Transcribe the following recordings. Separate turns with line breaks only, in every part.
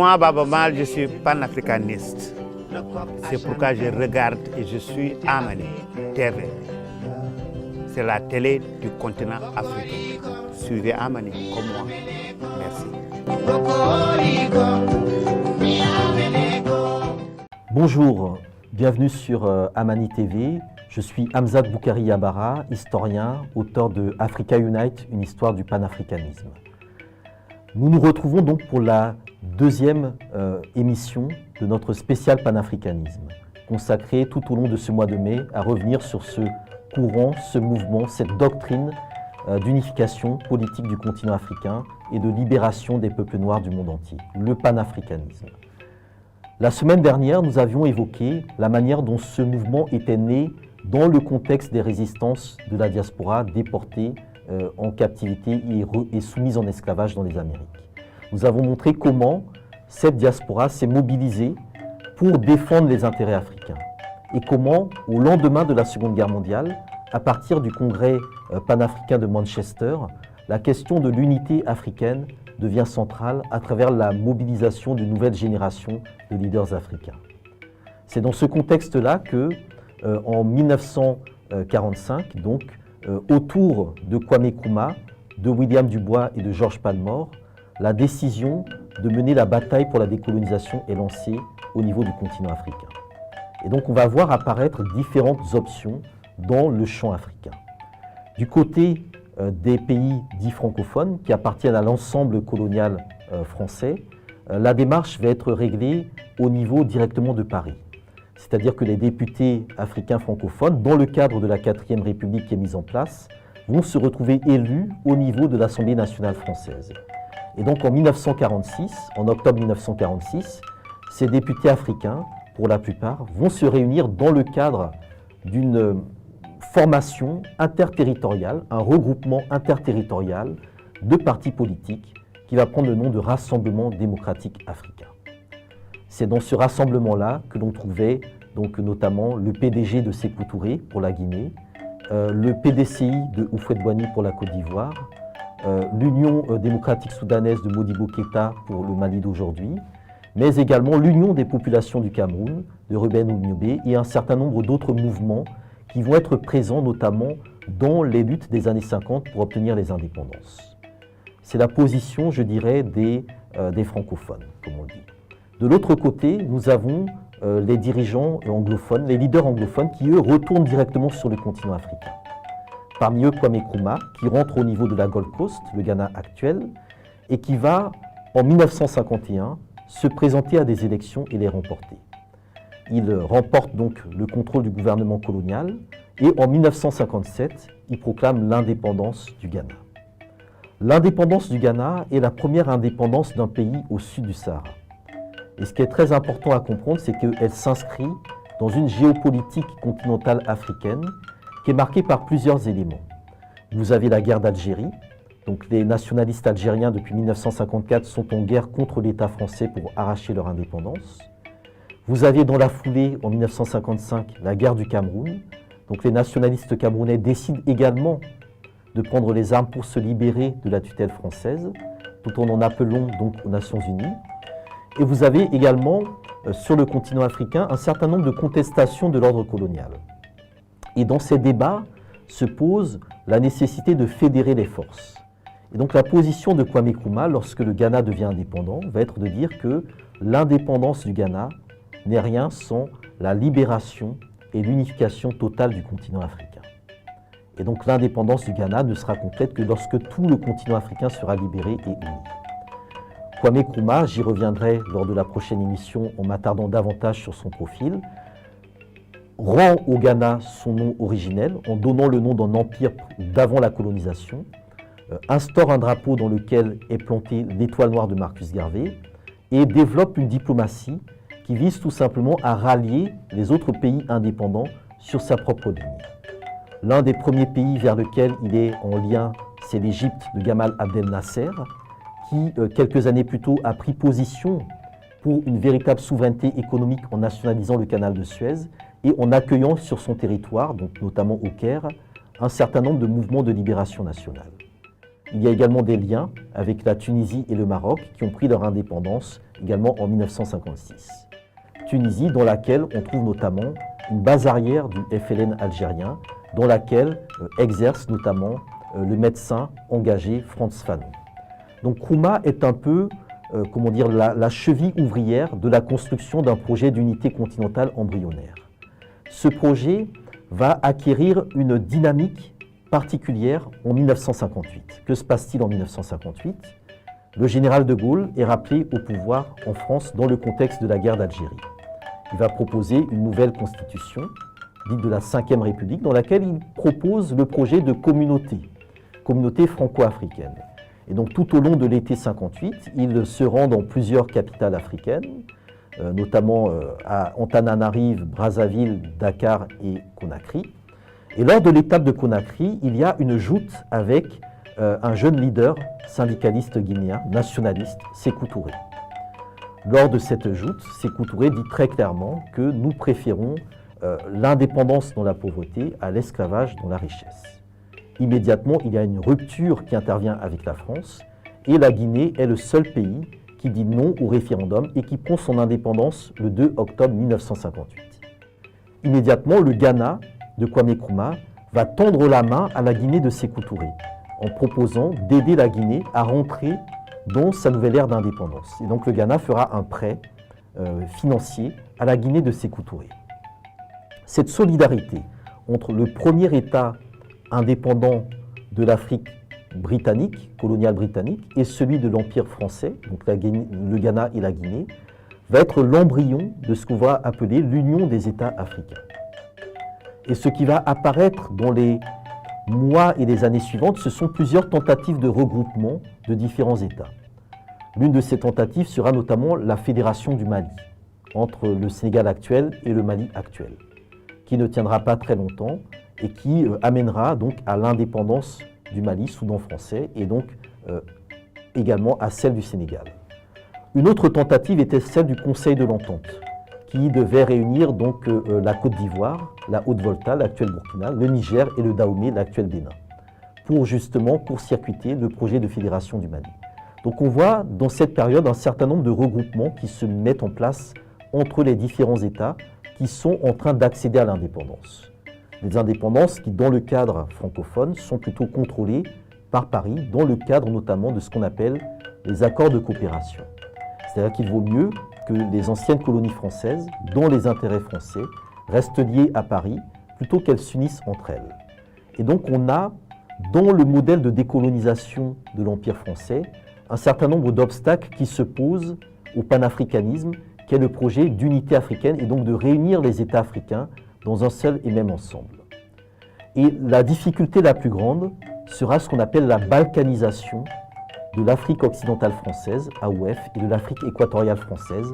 Moi, Baba Mal, je suis panafricaniste. C'est pourquoi je regarde et je suis Amani TV. C'est la télé du continent africain. Suivez Amani comme moi. Merci.
Bonjour, bienvenue sur Amani TV. Je suis Hamzat Boukari Yabara, historien, auteur de Africa Unite, une histoire du panafricanisme. Nous nous retrouvons donc pour la deuxième émission de notre spécial panafricanisme, consacrée tout au long de ce mois de mai à revenir sur ce courant, ce mouvement, cette doctrine d'unification politique du continent africain et de libération des peuples noirs du monde entier, le panafricanisme. La semaine dernière, nous avions évoqué la manière dont ce mouvement était né dans le contexte des résistances de la diaspora déportée en captivité et soumise en esclavage dans les Amériques. Nous avons montré comment cette diaspora s'est mobilisée pour défendre les intérêts africains et comment, au lendemain de la Seconde Guerre mondiale, à partir du Congrès panafricain de Manchester, la question de l'unité africaine devient centrale à travers la mobilisation d'une nouvelle génération de leaders africains. C'est dans ce contexte-là que, en 1945, donc, autour de Kwame Nkrumah, de William Du Bois et de Georges Palmore, la décision de mener la bataille pour la décolonisation est lancée au niveau du continent africain. Et donc on va voir apparaître différentes options dans le champ africain. Du côté des pays dits francophones, qui appartiennent à l'ensemble colonial français, la démarche va être réglée au niveau directement de Paris. C'est-à-dire que les députés africains francophones, dans le cadre de la 4e République qui est mise en place, vont se retrouver élus au niveau de l'Assemblée nationale française. Et donc en 1946, en octobre 1946, ces députés africains, pour la plupart, vont se réunir dans le cadre d'une formation interterritoriale, un regroupement interterritorial de partis politiques qui va prendre le nom de Rassemblement démocratique africain. C'est dans ce rassemblement-là que l'on trouvait donc notamment le PDG de Sékou Touré pour la Guinée, le PDCI de Houphouët-Boigny pour la Côte d'Ivoire, l'Union démocratique soudanaise de Modibo Keïta pour le Mali d'aujourd'hui, mais également l'Union des populations du Cameroun de Ruben Oumiobe et un certain nombre d'autres mouvements qui vont être présents notamment dans les luttes des années 50 pour obtenir les indépendances. C'est la position, je dirais, des francophones, comme on dit. De l'autre côté, nous avons les dirigeants anglophones, les leaders anglophones qui, eux, retournent directement sur le continent africain. Parmi eux, Kwame Nkrumah, qui rentre au niveau de la Gold Coast, le Ghana actuel, et qui va, en 1951, se présenter à des élections et les remporter. Il remporte donc le contrôle du gouvernement colonial et en 1957, il proclame l'indépendance du Ghana. L'indépendance du Ghana est la première indépendance d'un pays au sud du Sahara. Et ce qui est très important à comprendre, c'est qu'elle s'inscrit dans une géopolitique continentale africaine qui est marquée par plusieurs éléments. Vous avez la guerre d'Algérie, donc les nationalistes algériens depuis 1954 sont en guerre contre l'État français pour arracher leur indépendance. Vous avez dans la foulée, en 1955, la guerre du Cameroun, donc les nationalistes camerounais décident également de prendre les armes pour se libérer de la tutelle française, tout en appelant donc aux Nations Unies. Et vous avez également, sur le continent africain, un certain nombre de contestations de l'ordre colonial. Et dans ces débats se pose la nécessité de fédérer les forces. Et donc la position de Kwame Nkrumah, lorsque le Ghana devient indépendant, va être de dire que l'indépendance du Ghana n'est rien sans la libération et l'unification totale du continent africain. Et donc l'indépendance du Ghana ne sera complète que lorsque tout le continent africain sera libéré et uni. Kwame Nkrumah, j'y reviendrai lors de la prochaine émission en m'attardant davantage sur son profil, rend au Ghana son nom originel en donnant le nom d'un empire d'avant la colonisation, instaure un drapeau dans lequel est plantée l'étoile noire de Marcus Garvey et développe une diplomatie qui vise tout simplement à rallier les autres pays indépendants sur sa propre ligne. L'un des premiers pays vers lequel il est en lien, c'est l'Égypte de Gamal Abdel Nasser, qui, quelques années plus tôt, a pris position pour une véritable souveraineté économique en nationalisant le canal de Suez et en accueillant sur son territoire, donc notamment au Caire, un certain nombre de mouvements de libération nationale. Il y a également des liens avec la Tunisie et le Maroc qui ont pris leur indépendance également en 1956. Tunisie dans laquelle on trouve notamment une base arrière du FLN algérien, dans laquelle exerce notamment le médecin engagé Frantz Fanon. Donc Nkrumah est un peu comment dire, la cheville ouvrière de la construction d'un projet d'unité continentale embryonnaire. Ce projet va acquérir une dynamique particulière en 1958. Que se passe-t-il en 1958? Le général de Gaulle est rappelé au pouvoir en France dans le contexte de la guerre d'Algérie. Il va proposer une nouvelle constitution, dite de la Ve République, dans laquelle il propose le projet de communauté franco-africaine. Et donc tout au long de l'été 58, il se rend dans plusieurs capitales africaines, notamment à Antananarive, Brazzaville, Dakar et Conakry. Et lors de l'étape de Conakry, il y a une joute avec un jeune leader syndicaliste guinéen, nationaliste, Sékou Touré. Lors de cette joute, Sékou Touré dit très clairement que nous préférons l'indépendance dans la pauvreté à l'esclavage dans la richesse. Immédiatement, il y a une rupture qui intervient avec la France et la Guinée est le seul pays qui dit non au référendum et qui prend son indépendance le 2 octobre 1958. Immédiatement, le Ghana de Kwame Nkrumah va tendre la main à la Guinée de Sékou Touré en proposant d'aider la Guinée à rentrer dans sa nouvelle ère d'indépendance. Et donc le Ghana fera un prêt financier à la Guinée de Sékou Touré. Cette solidarité entre le premier État indépendant de l'Afrique britannique, coloniale britannique, et celui de l'Empire français, donc le Ghana et la Guinée, va être l'embryon de ce qu'on va appeler l'Union des États africains. Et ce qui va apparaître dans les mois et les années suivantes, ce sont plusieurs tentatives de regroupement de différents États. L'une de ces tentatives sera notamment la Fédération du Mali, entre le Sénégal actuel et le Mali actuel, qui ne tiendra pas très longtemps et qui amènera donc à l'indépendance du Mali, Soudan français, et donc également à celle du Sénégal. Une autre tentative était celle du Conseil de l'Entente, qui devait réunir donc la Côte d'Ivoire, la Haute-Volta, l'actuel Burkina, le Niger et le Dahomey, l'actuel Bénin, pour justement court-circuiter le projet de fédération du Mali. Donc on voit dans cette période un certain nombre de regroupements qui se mettent en place entre les différents États qui sont en train d'accéder à l'indépendance. Des indépendances qui, dans le cadre francophone, sont plutôt contrôlées par Paris, dans le cadre notamment de ce qu'on appelle les accords de coopération. C'est-à-dire qu'il vaut mieux que les anciennes colonies françaises, dont les intérêts français, restent liés à Paris, plutôt qu'elles s'unissent entre elles. Et donc on a, dans le modèle de décolonisation de l'Empire français, un certain nombre d'obstacles qui se posent au panafricanisme, qui est le projet d'unité africaine et donc de réunir les États africains dans un seul et même ensemble. Et la difficulté la plus grande sera ce qu'on appelle la balkanisation de l'Afrique occidentale française, AOF, et de l'Afrique équatoriale française,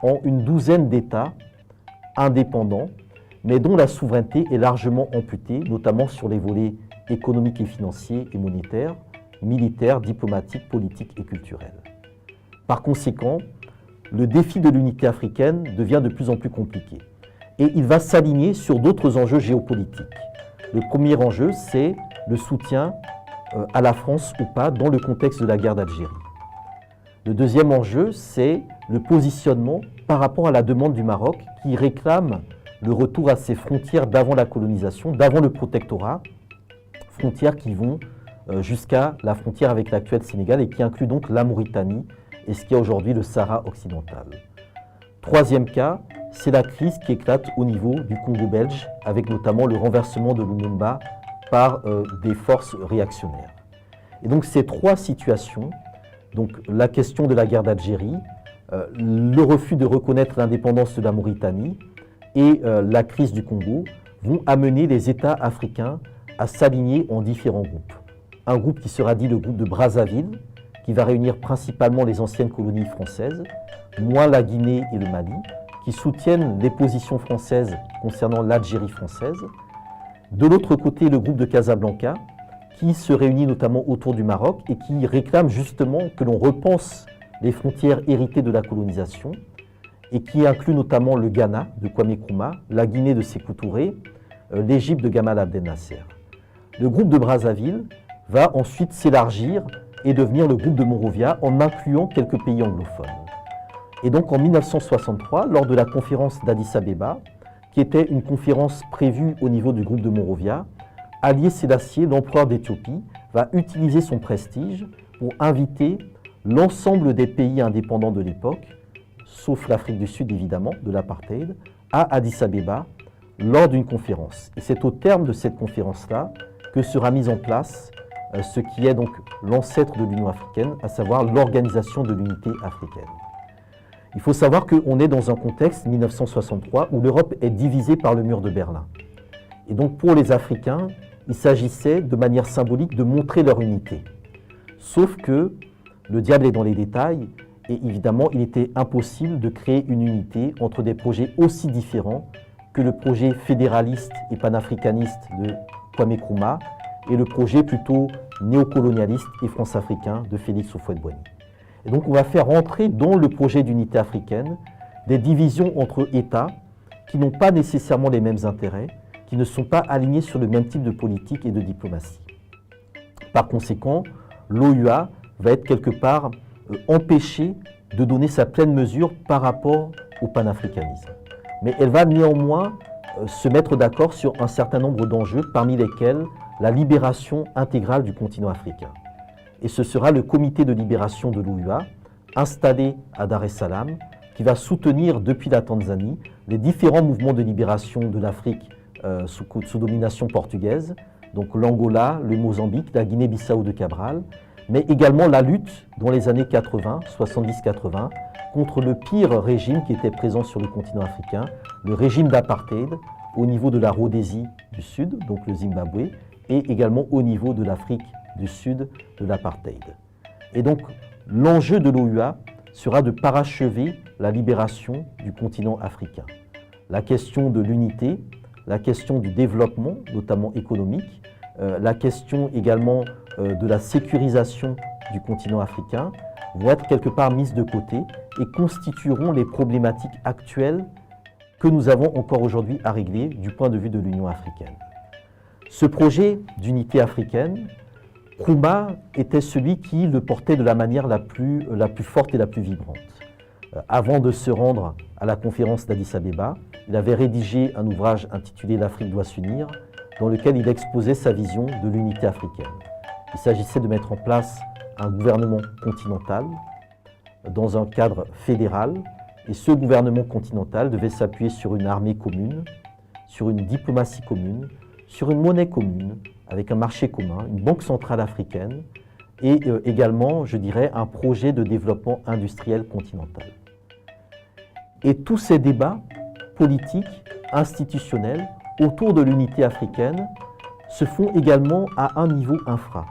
en une douzaine d'États indépendants, mais dont la souveraineté est largement amputée, notamment sur les volets économiques et financiers et monétaires, militaires, diplomatiques, politiques et culturels. Par conséquent, le défi de l'unité africaine devient de plus en plus compliqué. Et il va s'aligner sur d'autres enjeux géopolitiques. Le premier enjeu, c'est le soutien à la France ou pas dans le contexte de la guerre d'Algérie. Le deuxième enjeu, c'est le positionnement par rapport à la demande du Maroc qui réclame le retour à ses frontières d'avant la colonisation, d'avant le protectorat, frontières qui vont jusqu'à la frontière avec l'actuel Sénégal et qui inclut donc la Mauritanie et ce qui est aujourd'hui le Sahara occidental. Troisième cas, c'est la crise qui éclate au niveau du Congo belge, avec notamment le renversement de Lumumba par des forces réactionnaires. Et donc ces trois situations, donc la question de la guerre d'Algérie, le refus de reconnaître l'indépendance de la Mauritanie et la crise du Congo, vont amener les États africains à s'aligner en différents groupes. Un groupe qui sera dit le groupe de Brazzaville, qui va réunir principalement les anciennes colonies françaises, moins la Guinée et le Mali, qui soutiennent les positions françaises concernant l'Algérie française. De l'autre côté, le groupe de Casablanca, qui se réunit notamment autour du Maroc et qui réclame justement que l'on repense les frontières héritées de la colonisation et qui inclut notamment le Ghana de Kwame Nkrumah, la Guinée de Sékou Touré, l'Égypte de Gamal Abdel Nasser. Le groupe de Brazzaville va ensuite s'élargir et devenir le groupe de Monrovia en incluant quelques pays anglophones. Et donc en 1963, lors de la conférence d'Addis-Abeba, qui était une conférence prévue au niveau du groupe de Monrovia, Haïlé Sélassié, l'empereur d'Éthiopie, va utiliser son prestige pour inviter l'ensemble des pays indépendants de l'époque, sauf l'Afrique du Sud évidemment, de l'apartheid, à Addis-Abeba lors d'une conférence. Et c'est au terme de cette conférence-là que sera mise en place ce qui est donc l'ancêtre de l'Union africaine, à savoir l'Organisation de l'Unité africaine. Il faut savoir qu'on est dans un contexte, 1963, où l'Europe est divisée par le mur de Berlin. Et donc pour les Africains, il s'agissait de manière symbolique de montrer leur unité. Sauf que le diable est dans les détails, et évidemment, il était impossible de créer une unité entre des projets aussi différents que le projet fédéraliste et panafricaniste de Kwame Nkrumah et le projet plutôt néocolonialiste et france-africain de Félix Houphouët-Boigny. Et donc on va faire rentrer dans le projet d'unité africaine des divisions entre États qui n'ont pas nécessairement les mêmes intérêts, qui ne sont pas alignés sur le même type de politique et de diplomatie. Par conséquent, l'OUA va être quelque part empêchée de donner sa pleine mesure par rapport au panafricanisme. Mais elle va néanmoins se mettre d'accord sur un certain nombre d'enjeux, parmi lesquels la libération intégrale du continent africain. Et ce sera le comité de libération de l'OUA, installé à Dar es Salaam, qui va soutenir depuis la Tanzanie les différents mouvements de libération de l'Afrique sous domination portugaise, donc l'Angola, le Mozambique, la Guinée-Bissau de Cabral, mais également la lutte dans les années 80, 70-80, contre le pire régime qui était présent sur le continent africain, le régime d'apartheid au niveau de la Rhodésie du Sud, donc le Zimbabwe, et également au niveau de l'Afrique du Sud de l'apartheid. Et donc l'enjeu de l'OUA sera de parachever la libération du continent africain. La question de l'unité, la question du développement, notamment économique, la question également de la sécurisation du continent africain vont être quelque part mises de côté et constitueront les problématiques actuelles que nous avons encore aujourd'hui à régler du point de vue de l'Union africaine. Ce projet d'unité africaine, Nkrumah était celui qui le portait de la manière la plus forte et la plus vibrante. Avant de se rendre à la conférence d'Addis-Abeba, il avait rédigé un ouvrage intitulé « L'Afrique doit s'unir », dans lequel il exposait sa vision de l'unité africaine. Il s'agissait de mettre en place un gouvernement continental dans un cadre fédéral, et ce gouvernement continental devait s'appuyer sur une armée commune, sur une diplomatie commune, sur une monnaie commune, avec un marché commun, une banque centrale africaine, et également, je dirais, un projet de développement industriel continental. Et tous ces débats politiques, institutionnels, autour de l'unité africaine, se font également à un niveau infra.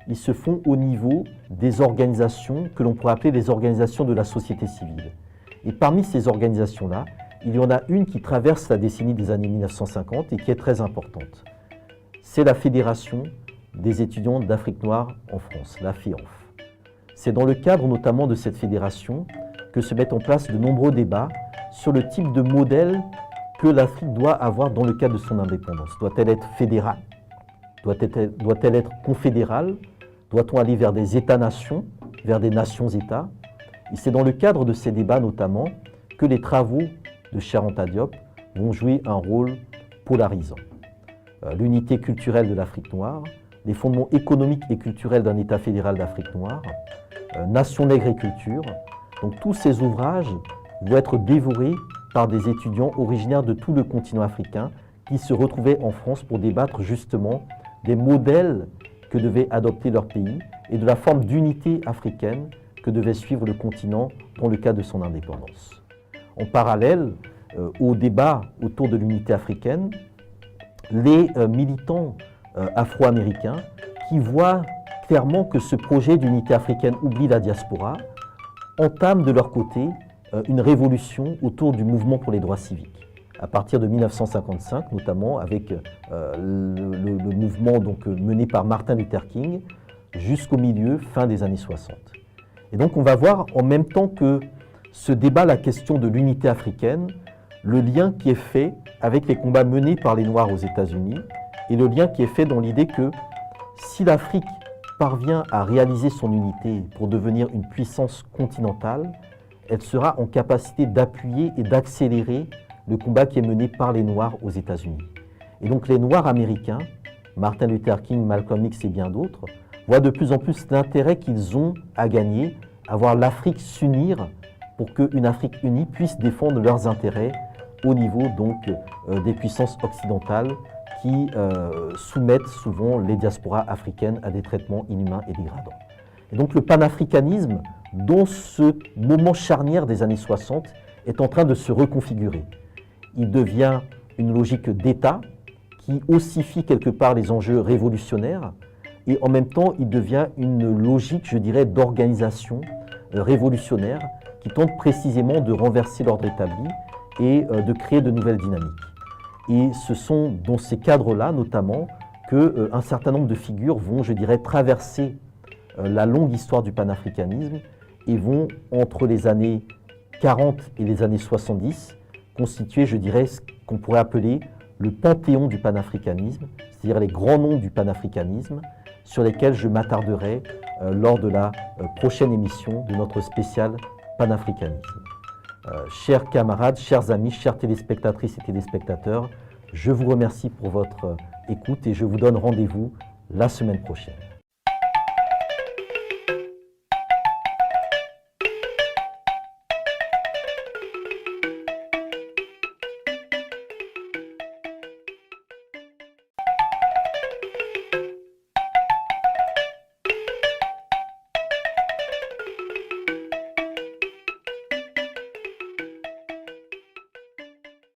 Ils se font au niveau des organisations que l'on pourrait appeler les organisations de la société civile. Et parmi ces organisations-là, il y en a une qui traverse la décennie des années 1950 et qui est très importante. C'est la Fédération des étudiants d'Afrique noire en France, la FEANF. C'est dans le cadre notamment de cette fédération que se mettent en place de nombreux débats sur le type de modèle que l'Afrique doit avoir dans le cadre de son indépendance. Doit-elle être fédérale? Doit-elle être confédérale? Doit-on aller vers des États-nations, vers des nations-États? Et c'est dans le cadre de ces débats notamment que les travaux de Cheikh Anta Diop vont jouer un rôle polarisant. L'unité culturelle de l'Afrique noire, les fondements économiques et culturels d'un État fédéral d'Afrique noire, Nation nègre et culture. Donc tous ces ouvrages vont être dévorés par des étudiants originaires de tout le continent africain qui se retrouvaient en France pour débattre justement des modèles que devait adopter leur pays et de la forme d'unité africaine que devait suivre le continent dans le cadre de son indépendance. En parallèle au débat autour de l'unité africaine, les militants afro-américains qui voient clairement que ce projet d'unité africaine oublie la diaspora, entament de leur côté une révolution autour du mouvement pour les droits civiques. À partir de 1955, notamment avec le mouvement donc, mené par Martin Luther King, jusqu'au milieu, fin des années 60. Et donc on va voir en même temps que ce débat, la question de l'unité africaine, le lien qui est fait avec les combats menés par les Noirs aux États-Unis et le lien qui est fait dans l'idée que si l'Afrique parvient à réaliser son unité pour devenir une puissance continentale, elle sera en capacité d'appuyer et d'accélérer le combat qui est mené par les Noirs aux États-Unis. Et donc les Noirs américains, Martin Luther King, Malcolm X et bien d'autres, voient de plus en plus l'intérêt qu'ils ont à gagner, à voir l'Afrique s'unir pour qu'une Afrique unie puisse défendre leurs intérêts au niveau donc des puissances occidentales qui soumettent souvent les diasporas africaines à des traitements inhumains et dégradants. Et donc le panafricanisme, dans ce moment charnière des années 60, est en train de se reconfigurer. Il devient une logique d'État qui ossifie quelque part les enjeux révolutionnaires et en même temps il devient une logique, je dirais, d'organisation révolutionnaire qui tente précisément de renverser l'ordre établi et de créer de nouvelles dynamiques. Et ce sont dans ces cadres-là notamment qu'un certain nombre de figures vont, je dirais, traverser la longue histoire du panafricanisme et vont, entre les années 40 et les années 70, constituer, je dirais, ce qu'on pourrait appeler le panthéon du panafricanisme, c'est-à-dire les grands noms du panafricanisme, sur lesquels je m'attarderai lors de la prochaine émission de notre spécial panafricanisme. Chers camarades, chers amis, chères téléspectatrices et téléspectateurs, je vous remercie pour votre écoute et je vous donne rendez-vous la semaine prochaine.